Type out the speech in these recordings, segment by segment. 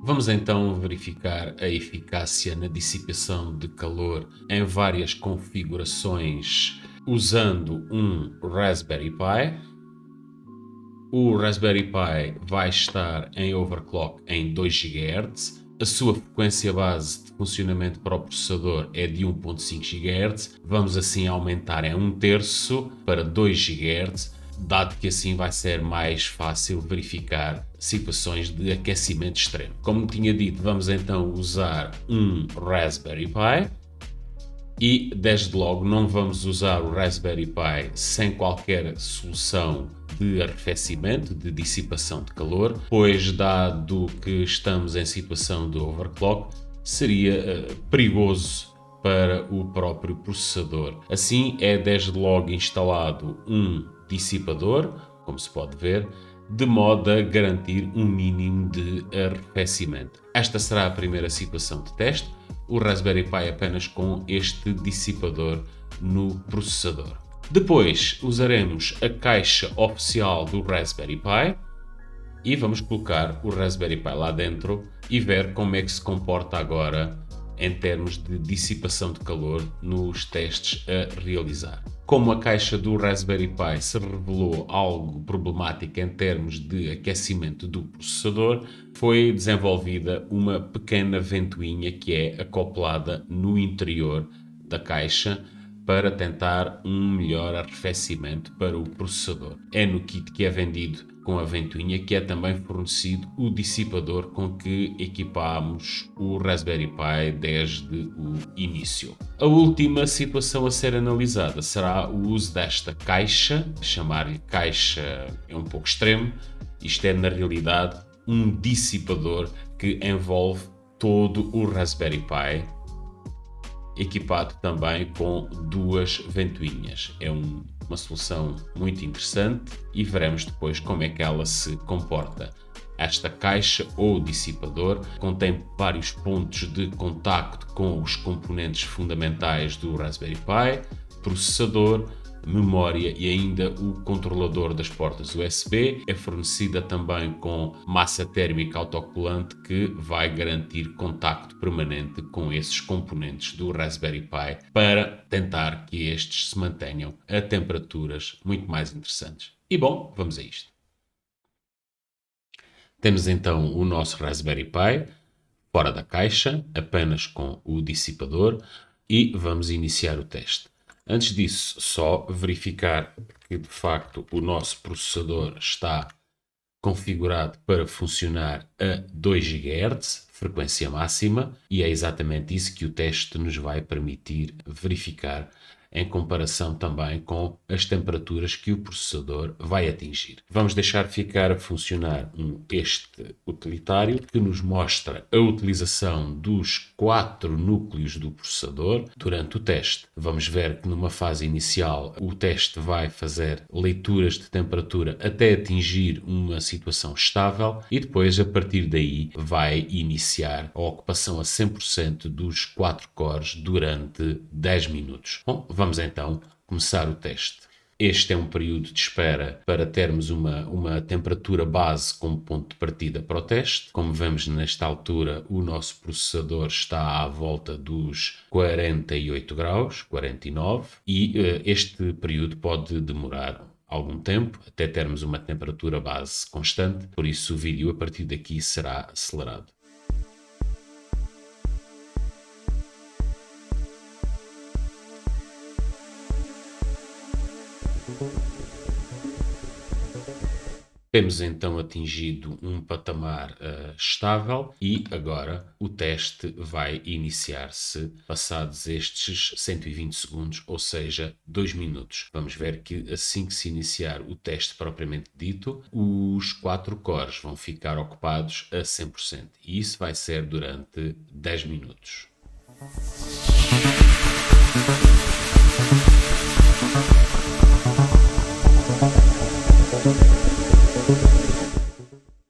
Vamos então verificar a eficácia na dissipação de calor em várias configurações usando um Raspberry Pi. O Raspberry Pi vai estar em overclock em 2 GHz. A sua frequência base de funcionamento para o processador é de 1.5 GHz. Vamos assim aumentar em 1/3 para 2 GHz, dado que assim vai ser mais fácil verificar situações de aquecimento extremo. Como tinha dito, vamos então usar um Raspberry Pi. E desde logo não vamos usar o Raspberry Pi sem qualquer solução de arrefecimento, de dissipação de calor, pois dado que estamos em situação de overclock, seria perigoso para o próprio processador. Assim é desde logo instalado um dissipador, como se pode ver, de modo a garantir um mínimo de arrefecimento. Esta será a primeira situação de teste, o Raspberry Pi apenas com este dissipador no processador. Depois usaremos a caixa oficial do Raspberry Pi e vamos colocar o Raspberry Pi lá dentro e ver como é que se comporta agora em termos de dissipação de calor nos testes a realizar. Como a caixa do Raspberry Pi se revelou algo problemática em termos de aquecimento do processador, foi desenvolvida uma pequena ventoinha que é acoplada no interior da caixa para tentar um melhor arrefecimento para o processador. É no kit que é vendido com a ventoinha que é também fornecido o dissipador com que equipamos o Raspberry Pi desde o início. A última situação a ser analisada será o uso desta caixa. Chamar-lhe caixa é um pouco extremo. Isto é na realidade um dissipador que envolve todo o Raspberry Pi, equipado também com duas ventoinhas. É uma solução muito interessante e veremos depois como é que ela se comporta. Esta caixa ou dissipador contém vários pontos de contacto com os componentes fundamentais do Raspberry Pi, processador, memória e ainda o controlador das portas USB. É fornecida também com massa térmica autocolante que vai garantir contacto permanente com esses componentes do Raspberry Pi para tentar que estes se mantenham a temperaturas muito mais interessantes. E bom, vamos a isto. Temos então o nosso Raspberry Pi fora da caixa, apenas com o dissipador, e vamos iniciar o teste. Antes disso, só verificar que de facto o nosso processador está configurado para funcionar a 2 GHz, frequência máxima, e é exatamente isso que o teste nos vai permitir verificar em comparação também com as temperaturas que o processador vai atingir. Vamos deixar ficar a funcionar este utilitário que nos mostra a utilização dos 4 núcleos do processador durante o teste. Vamos ver que numa fase inicial o teste vai fazer leituras de temperatura até atingir uma situação estável e depois a partir daí vai iniciar a ocupação a 100% dos 4 cores durante 10 minutos. Bom, vamos então começar o teste. Este é um período de espera para termos uma temperatura base como ponto de partida para o teste. Como vemos nesta altura, o nosso processador está à volta dos 48 graus, 49, e este período pode demorar algum tempo até termos uma temperatura base constante, por isso o vídeo a partir daqui será acelerado. Temos então atingido um patamar estável e agora o teste vai iniciar-se passados estes 120 segundos, ou seja, 2 minutos. Vamos ver que assim que se iniciar o teste propriamente dito, os 4 cores vão ficar ocupados a 100% e isso vai ser durante 10 minutos.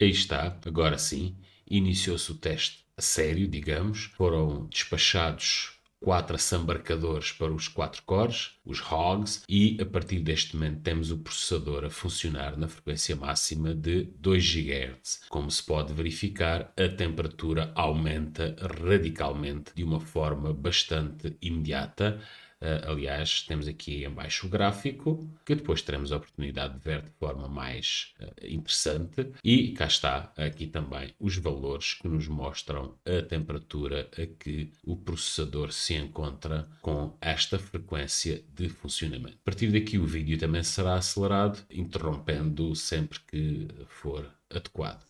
Aí está, agora sim, iniciou-se o teste a sério, digamos. Foram despachados 4 assambarcadores para os 4 cores, os hogs, e a partir deste momento temos o processador a funcionar na frequência máxima de 2 GHz. Como se pode verificar, a temperatura aumenta radicalmente de uma forma bastante imediata. Aliás, temos aqui em baixo o gráfico, que depois teremos a oportunidade de ver de forma mais interessante. E cá está aqui também os valores que nos mostram a temperatura a que o processador se encontra com esta frequência de funcionamento. A partir daqui o vídeo também será acelerado, interrompendo sempre que for adequado.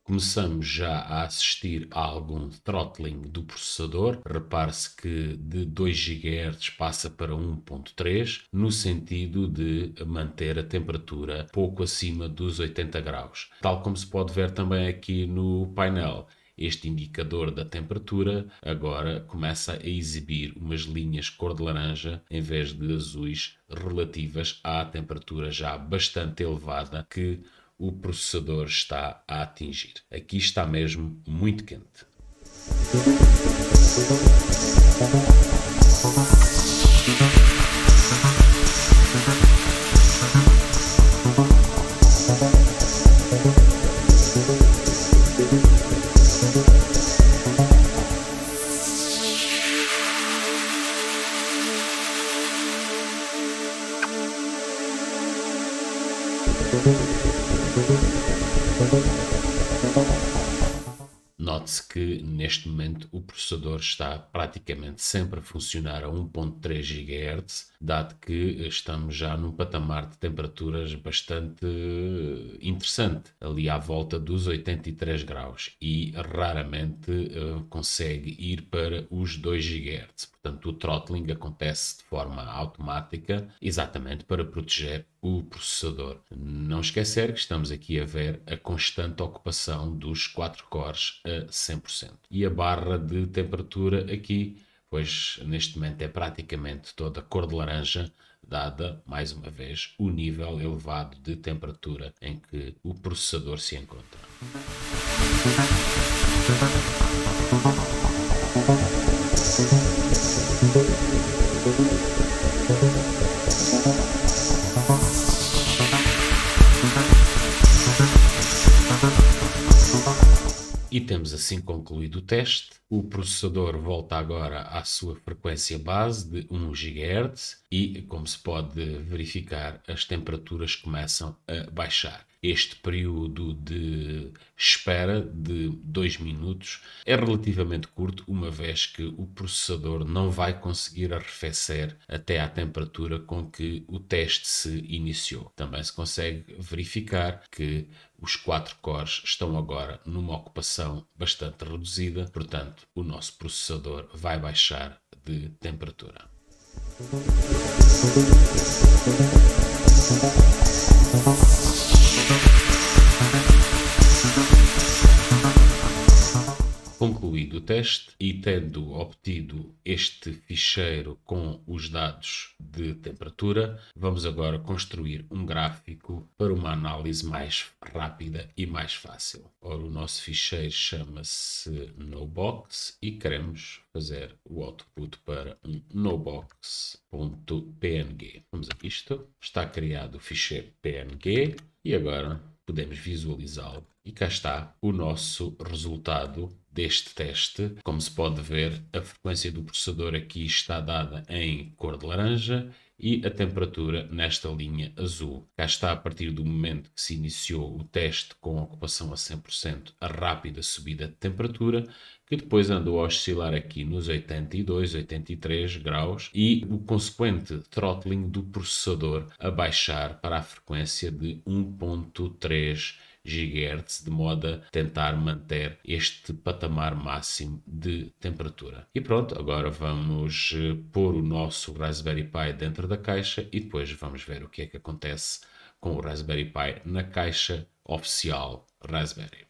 Começamos já a assistir a algum throttling do processador. Repare-se que de 2 GHz passa para 1.3, no sentido de manter a temperatura pouco acima dos 80 graus. Tal como se pode ver também aqui no painel. Este indicador da temperatura agora começa a exibir umas linhas cor de laranja em vez de azuis, relativas à temperatura já bastante elevada que o processador está a atingir. Aqui está mesmo muito quente. Note-se que neste momento o processador está praticamente sempre a funcionar a 1.3 GHz, dado que estamos já num patamar de temperaturas bastante interessante, ali à volta dos 83 graus, e raramente consegue ir para os 2 GHz. Portanto, o throttling acontece de forma automática, exatamente para proteger o processador. Não esquecer que estamos aqui a ver a constante ocupação dos 4 cores a 100%. E a barra de temperatura aqui, pois neste momento é praticamente toda cor de laranja, dada, mais uma vez, o nível elevado de temperatura em que o processador se encontra. E temos assim concluído o teste. O processador volta agora à sua frequência base de 1 GHz e, como se pode verificar, as temperaturas começam a baixar. Este período de espera de 2 minutos é relativamente curto, uma vez que o processador não vai conseguir arrefecer até à temperatura com que o teste se iniciou. Também se consegue verificar que os 4 cores estão agora numa ocupação bastante reduzida, portanto, o nosso processador vai baixar de temperatura. Concluído o teste e tendo obtido este ficheiro com os dados de temperatura, vamos agora construir um gráfico para uma análise mais rápida e mais fácil. Ora, o nosso ficheiro chama-se nobox e queremos fazer o output para um nobox.png. Vamos a isto. Está criado o ficheiro PNG e agora podemos visualizá-lo. E cá está o nosso resultado deste teste. Como se pode ver, a frequência do processador aqui está dada em cor de laranja e a temperatura nesta linha azul. Cá está, a partir do momento que se iniciou o teste com ocupação a 100%, a rápida subida de temperatura, que depois andou a oscilar aqui nos 82, 83 graus e o consequente throttling do processador a baixar para a frequência de 1.3 GHz, de modo a tentar manter este patamar máximo de temperatura. E pronto, agora vamos pôr o nosso Raspberry Pi dentro da caixa e depois vamos ver o que é que acontece com o Raspberry Pi na caixa oficial Raspberry.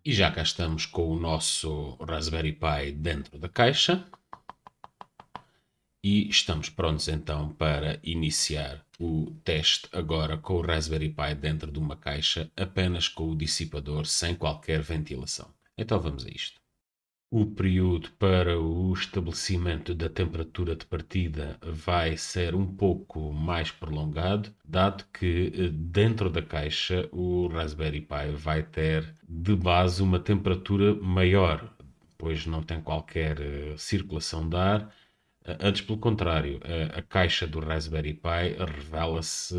E já cá estamos com o nosso Raspberry Pi dentro da caixa. E estamos prontos então para iniciar o teste agora com o Raspberry Pi dentro de uma caixa, apenas com o dissipador, sem qualquer ventilação. Então vamos a isto. O período para o estabelecimento da temperatura de partida vai ser um pouco mais prolongado, dado que dentro da caixa o Raspberry Pi vai ter de base uma temperatura maior, pois não tem qualquer circulação de ar. Antes, pelo contrário, a caixa do Raspberry Pi revela-se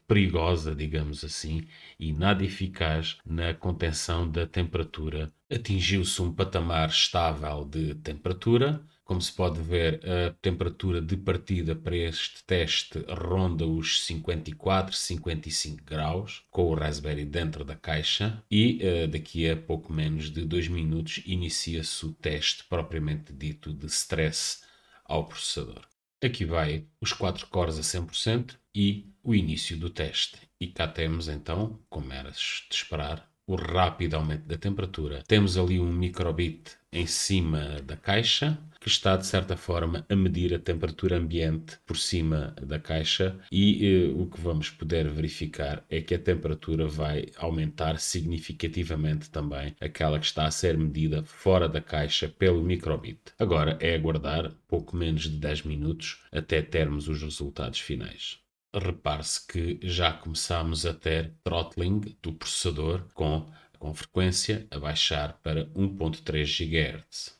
perigosa, digamos assim, e nada eficaz na contenção da temperatura. Atingiu-se um patamar estável de temperatura. Como se pode ver, a temperatura de partida para este teste ronda os 54, 55 graus, com o Raspberry dentro da caixa, e daqui a pouco menos de 2 minutos inicia-se o teste propriamente dito de stress ao processador. Aqui vai os 4 cores a 100% e o início do teste. E cá temos então, como era de esperar, o rápido aumento da temperatura. Temos ali um microbit em cima da caixa, que está de certa forma a medir a temperatura ambiente por cima da caixa, e o que vamos poder verificar é que a temperatura vai aumentar significativamente também, aquela que está a ser medida fora da caixa pelo microbit. Agora é aguardar pouco menos de 10 minutos até termos os resultados finais. Repare-se que já começamos a ter throttling do processador com frequência a baixar para 1.3 GHz.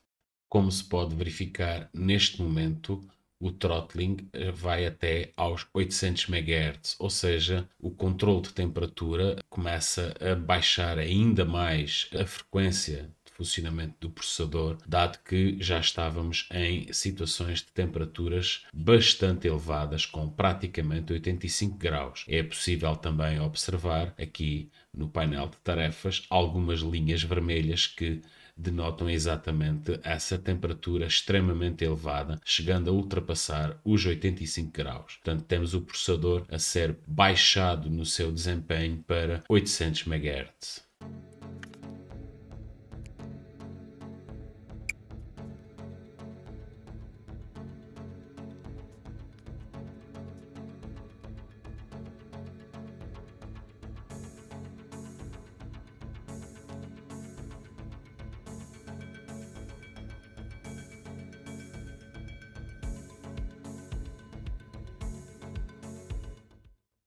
Como se pode verificar neste momento, o throttling vai até aos 800 MHz, ou seja, o controle de temperatura começa a baixar ainda mais a frequência funcionamento do processador, dado que já estávamos em situações de temperaturas bastante elevadas, com praticamente 85 graus. É possível também observar aqui no painel de tarefas algumas linhas vermelhas que denotam exatamente essa temperatura extremamente elevada, chegando a ultrapassar os 85 graus. Portanto, temos o processador a ser baixado no seu desempenho para 800 MHz.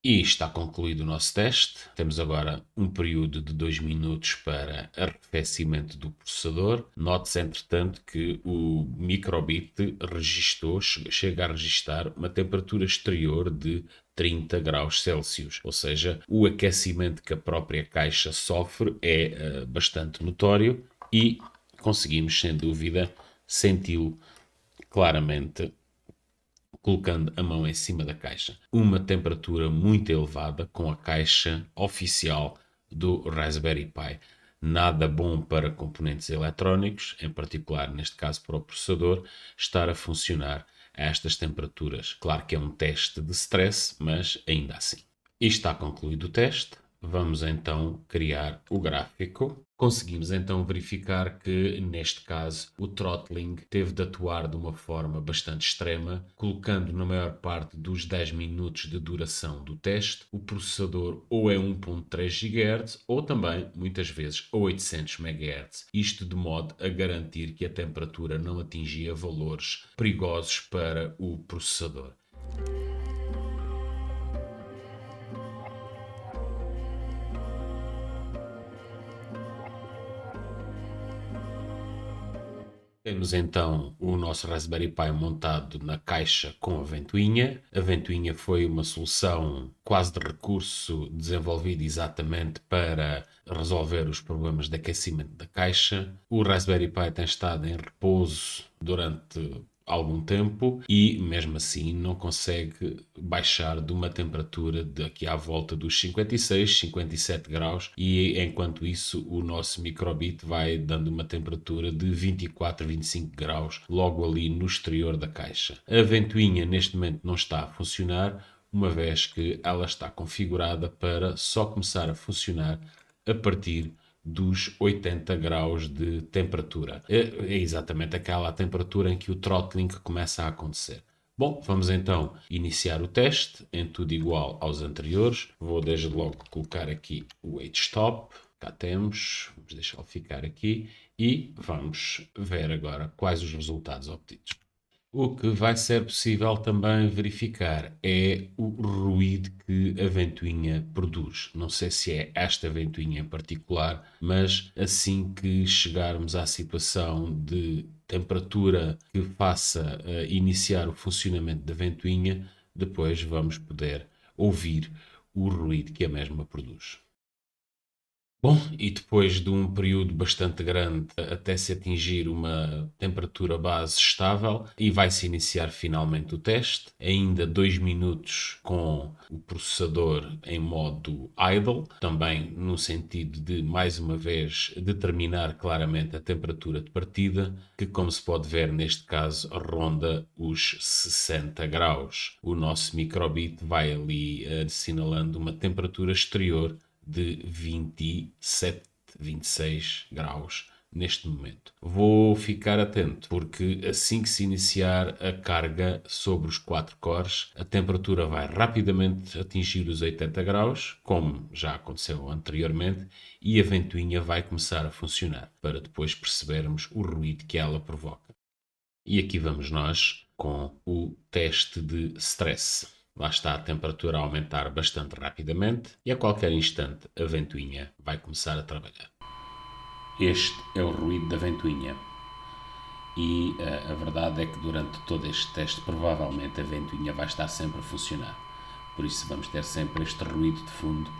E está concluído o nosso teste. Temos agora um período de 2 minutos para arrefecimento do processador. Note-se, entretanto, que o microbit chega a registrar uma temperatura exterior de 30 graus Celsius, ou seja, o aquecimento que a própria caixa sofre é bastante notório e conseguimos, sem dúvida, senti-lo claramente colocando a mão em cima da caixa. Uma temperatura muito elevada com a caixa oficial do Raspberry Pi. Nada bom para componentes eletrónicos, em particular, neste caso para o processador, estar a funcionar a estas temperaturas. Claro que é um teste de stress, mas ainda assim. E está concluído o teste. Vamos então criar o gráfico. Conseguimos então verificar que, neste caso, o throttling teve de atuar de uma forma bastante extrema, colocando na maior parte dos 10 minutos de duração do teste o processador ou a 1.3 GHz ou também, muitas vezes, a 800 MHz. Isto de modo a garantir que a temperatura não atingia valores perigosos para o processador. Temos então o nosso Raspberry Pi montado na caixa com a ventoinha. A ventoinha foi uma solução quase de recurso desenvolvida exatamente para resolver os problemas de aquecimento da caixa. O Raspberry Pi tem estado em repouso durante algum tempo e mesmo assim não consegue baixar de uma temperatura de aqui à volta dos 56, 57 graus, e enquanto isso o nosso microbit vai dando uma temperatura de 24, 25 graus logo ali no exterior da caixa. A ventoinha neste momento não está a funcionar, uma vez que ela está configurada para só começar a funcionar a partir dos 80 graus de temperatura. É exatamente aquela temperatura em que o throttling começa a acontecer. Bom, vamos então iniciar o teste em tudo igual aos anteriores. Vou desde logo colocar aqui o wait stop. Cá temos, vamos deixá-lo ficar aqui e vamos ver agora quais os resultados obtidos. O que vai ser possível também verificar é o ruído que a ventoinha produz. Não sei se é esta ventoinha em particular, mas assim que chegarmos à situação de temperatura que faça iniciar o funcionamento da ventoinha, depois vamos poder ouvir o ruído que a mesma produz. Bom, e depois de um período bastante grande até se atingir uma temperatura base estável, e vai-se iniciar finalmente o teste, ainda 2 minutos com o processador em modo idle, também no sentido de, mais uma vez, determinar claramente a temperatura de partida, que, como se pode ver neste caso, ronda os 60 graus. O nosso microbit vai ali assinalando uma temperatura exterior de 27, 26 graus neste momento. Vou ficar atento porque assim que se iniciar a carga sobre os 4 cores, a temperatura vai rapidamente atingir os 80 graus, como já aconteceu anteriormente, e a ventoinha vai começar a funcionar, para depois percebermos o ruído que ela provoca. E aqui vamos nós com o teste de stress. Lá está a temperatura a aumentar bastante rapidamente e a qualquer instante a ventoinha vai começar a trabalhar. Este é o ruído da ventoinha. E a verdade é que durante todo este teste provavelmente a ventoinha vai estar sempre a funcionar. Por isso vamos ter sempre este ruído de fundo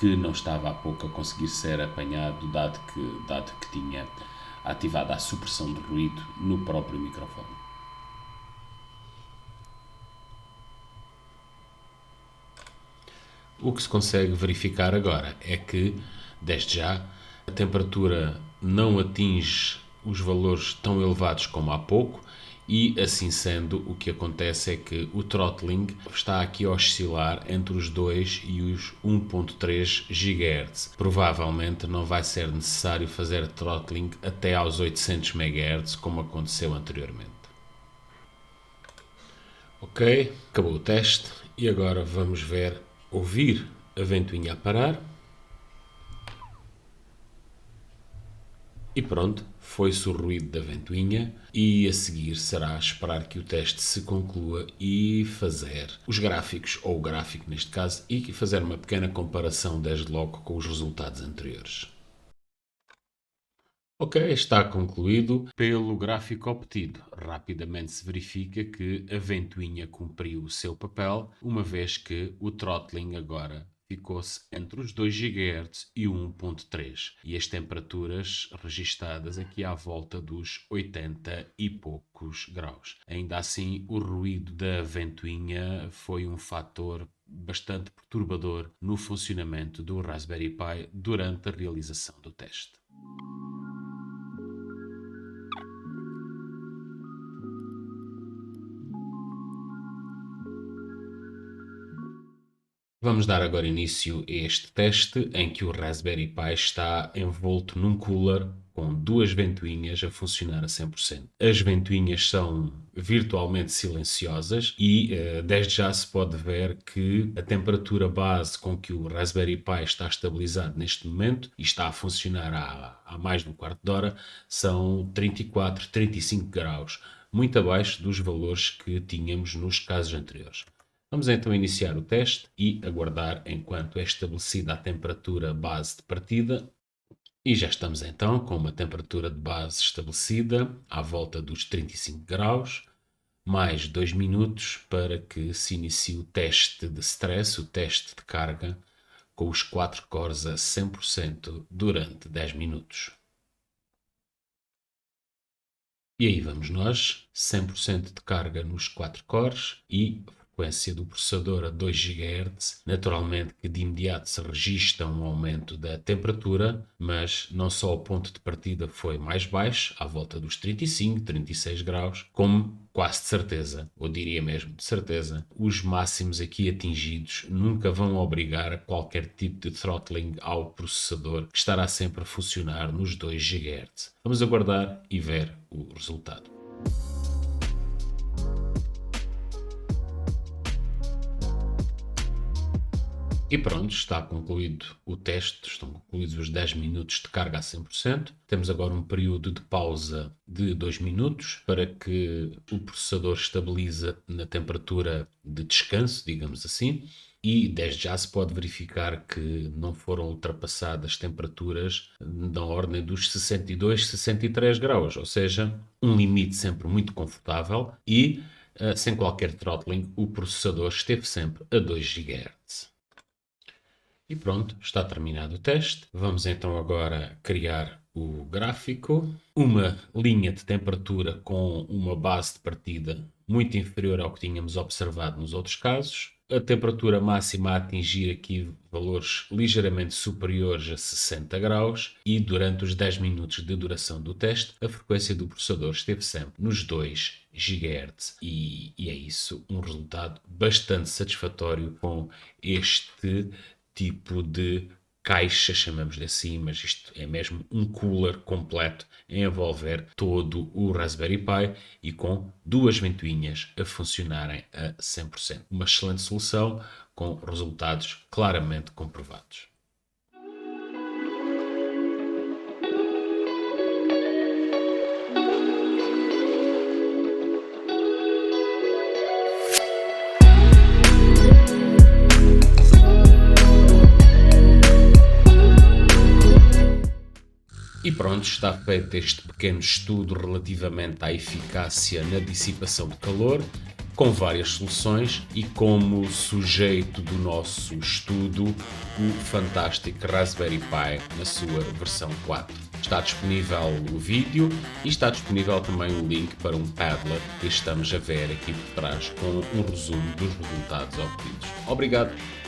que não estava há pouco a conseguir ser apanhado, dado que tinha ativado a supressão de ruído no próprio microfone. O que se consegue verificar agora é que, desde já, a temperatura não atinge os valores tão elevados como há pouco e, assim sendo, o que acontece é que o throttling está aqui a oscilar entre os 2 e os 1.3 GHz. Provavelmente não vai ser necessário fazer throttling até aos 800 MHz, como aconteceu anteriormente. Ok, acabou o teste e agora vamos ouvir a ventoinha a parar. E pronto, foi-se o ruído da ventoinha e a seguir será esperar que o teste se conclua e fazer os gráficos, ou o gráfico neste caso, e fazer uma pequena comparação desde logo com os resultados anteriores. Ok, está concluído pelo gráfico obtido. Rapidamente se verifica que a ventoinha cumpriu o seu papel, uma vez que o throttling agora ficou-se entre os 2 GHz e o 1.3 e as temperaturas registadas aqui à volta dos 80 e poucos graus. Ainda assim, o ruído da ventoinha foi um fator bastante perturbador no funcionamento do Raspberry Pi durante a realização do teste. Vamos dar agora início a este teste em que o Raspberry Pi está envolto num cooler com duas ventoinhas a funcionar a 100%. As ventoinhas são virtualmente silenciosas e desde já se pode ver que a temperatura base com que o Raspberry Pi está estabilizado neste momento e está a funcionar há mais de um quarto de hora são 34, 35 graus, muito abaixo dos valores que tínhamos nos casos anteriores. Vamos então iniciar o teste e aguardar enquanto é estabelecida a temperatura base de partida. E já estamos então com uma temperatura de base estabelecida à volta dos 35 graus. Mais 2 minutos para que se inicie o teste de stress, o teste de carga, com os 4 cores a 100% durante 10 minutos. E aí vamos nós, 100% de carga nos 4 cores e frequência do processador a 2 GHz, naturalmente que de imediato se registra um aumento da temperatura, mas não só o ponto de partida foi mais baixo, à volta dos 35, 36 graus, como quase de certeza, ou diria mesmo de certeza, os máximos aqui atingidos nunca vão obrigar a qualquer tipo de throttling ao processador, que estará sempre a funcionar nos 2 GHz. Vamos aguardar e ver o resultado. E pronto, está concluído o teste, estão concluídos os 10 minutos de carga a 100%. Temos agora um período de pausa de 2 minutos para que o processador estabilize na temperatura de descanso, digamos assim. E desde já se pode verificar que não foram ultrapassadas temperaturas da ordem dos 62, 63 graus, ou seja, um limite sempre muito confortável e sem qualquer throttling, o processador esteve sempre a 2 GHz. E pronto, está terminado o teste. Vamos então agora criar o gráfico. Uma linha de temperatura com uma base de partida muito inferior ao que tínhamos observado nos outros casos. A temperatura máxima a atingir aqui valores ligeiramente superiores a 60 graus e durante os 10 minutos de duração do teste a frequência do processador esteve sempre nos 2 GHz e é isso, um resultado bastante satisfatório com este tipo de caixa, chamamos-lhe assim, mas isto é mesmo um cooler completo a envolver todo o Raspberry Pi e com duas ventoinhas a funcionarem a 100%. Uma excelente solução com resultados claramente comprovados. E pronto, está feito este pequeno estudo relativamente à eficácia na dissipação de calor, com várias soluções e como sujeito do nosso estudo, o fantástico Raspberry Pi na sua versão 4. Está disponível o vídeo e está disponível também o link para um Padlet que estamos a ver aqui por trás com um resumo dos resultados obtidos. Obrigado!